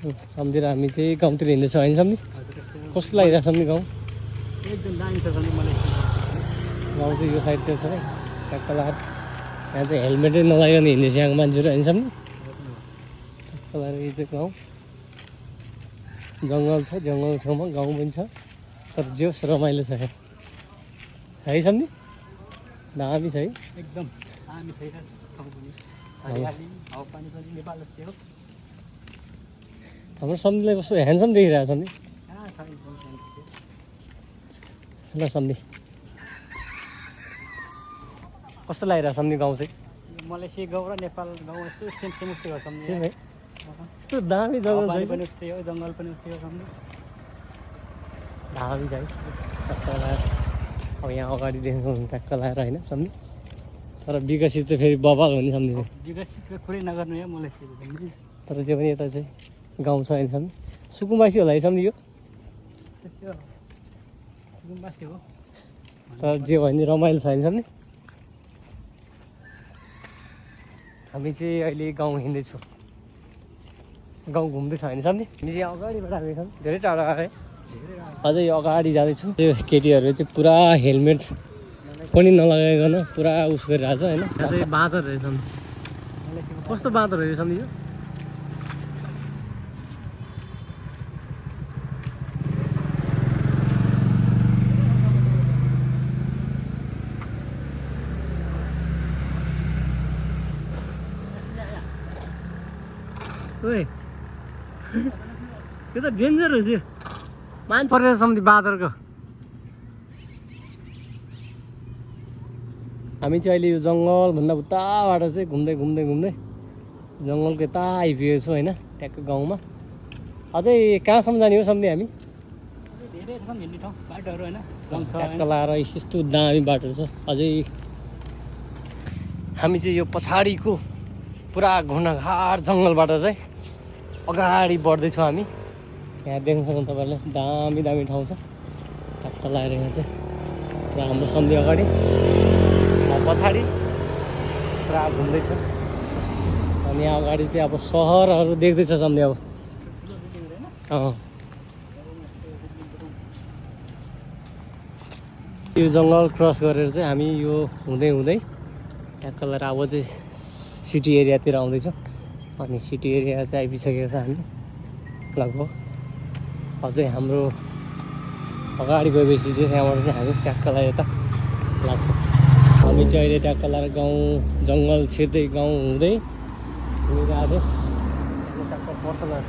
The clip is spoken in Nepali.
सम्झेर हामी चाहिँ गाउँतिर हिँड्दैछौँ होइन सम्झि कस्तो लागिरहेको सम्झि गाउँ एकदम दामी छ सम्झि मलाई गाउँ चाहिँ यो साइडतिर छ है ट्याक्क लगाएर यहाँ चाहिँ हेलमेटै नलागिकन हिँड्दैछ यहाँको मान्छेहरू होइन सम्झि ट्याक्क लगाएर यो चाहिँ गाउँ जङ्गल छ जङ्गल छेउमा गाउँ पनि छ तर जे होस् रमाइलो छ है सम्झि दामी छ है एकदम दामी छ ठाउँ पनि हरियाली हावापानी पनि नेपाल जस्तै हो हाम्रो सम्झीलाई कस्तो ह्यान्डसम देखिरहेको सम्झि ल सम्झि कस्तो लागिरहेको सम्झि गाउँ चाहिँ मलेसिया गाउँ र नेपाल गाउँ यस्तो सेम सेम उस्तै हो सम्झि है यस्तो दामी जङ्गल पनि उस्तै हो जङ्गल पनि उस्तै हो सम्झि दामी छ है ट्याक्क लगाएर अब यहाँ अगाडि देख्नु ट्याक्क लगाएर होइन सम्झि तर विकसित चाहिँ फेरि बबाल हो नि सम्झि विकसितको कुरै नगर्नु है मलेसिया तर चाहिँ पनि यता चाहिँ गाउँ छ होइन सम्झि सुकुम्बासी होला है सम्झि यो गुम्बासी हो तर जे भयो नि रमाइलो छ होइन सम्झि हामी चाहिँ अहिले गाउँ हिँड्दैछौँ गाउँ घुम्दैछ होइन सम्झि हामी चाहिँ अगाडिबाट आएको छौँ धेरै टाढो आएको है अझै यो अगाडि जाँदैछौँ त्यो केटीहरू चाहिँ पुरा हेलमेट पनि नलगाइकन पुरा उस गरिरहेको छ होइन यहाँ चाहिँ बाँदर रहेछ कस्तो बाँदर रहेछ सम्झि यो ओए यो त डेन्जर रहेछ मान्छे परेर सम्झि बाँदरको हामी चाहिँ अहिले यो जङ्गलभन्दा उताबाट चाहिँ घुम्दै घुम्दै घुम्दै जङ्गलको यता आइपुगेको छौँ होइन ट्याक्क गाउँमा अझै कहाँसम्म जाने हो सम्झि हामी धेरै छ हिँड्ने ठाउँ बाटोहरू होइन ट्याक्क लगाएर यस्तो दामी बाटोहरू छ अझै हामी चाहिँ यो पछाडिको पुरा घुँडाघाट जङ्गलबाट चाहिँ अगाडि बढ्दैछौँ हामी यहाँ देख्न सक्नु तपाईँहरूले दामी दामी ठाउँ छ ट्याक्क लगाएर यहाँ चाहिँ र हाम्रो सम्झि अगाडि पछाडि पुरा घुम्दैछ अनि यहाँ अगाडि चाहिँ अब सहरहरू देख्दैछ सम्झि अब यो जङ्गल क्रस गरेर चाहिँ हामी यो हुँदै हुँदै ट्याक्क लगाएर अब चाहिँ सिटी एरियातिर आउँदैछौँ अनि सिटी एरिया चाहिँ आइपुगिसकेको छ हामी लगभग अझै हाम्रो अगाडि गएपछि चाहिँ त्यहाँबाट चाहिँ हामी ट्याक्क लगाएर यता लाग्छौँ हामी चाहिँ अहिले ट्याक्क लगाएर गाउँ जङ्गल छिर्दै गाउँ हुँदै गएको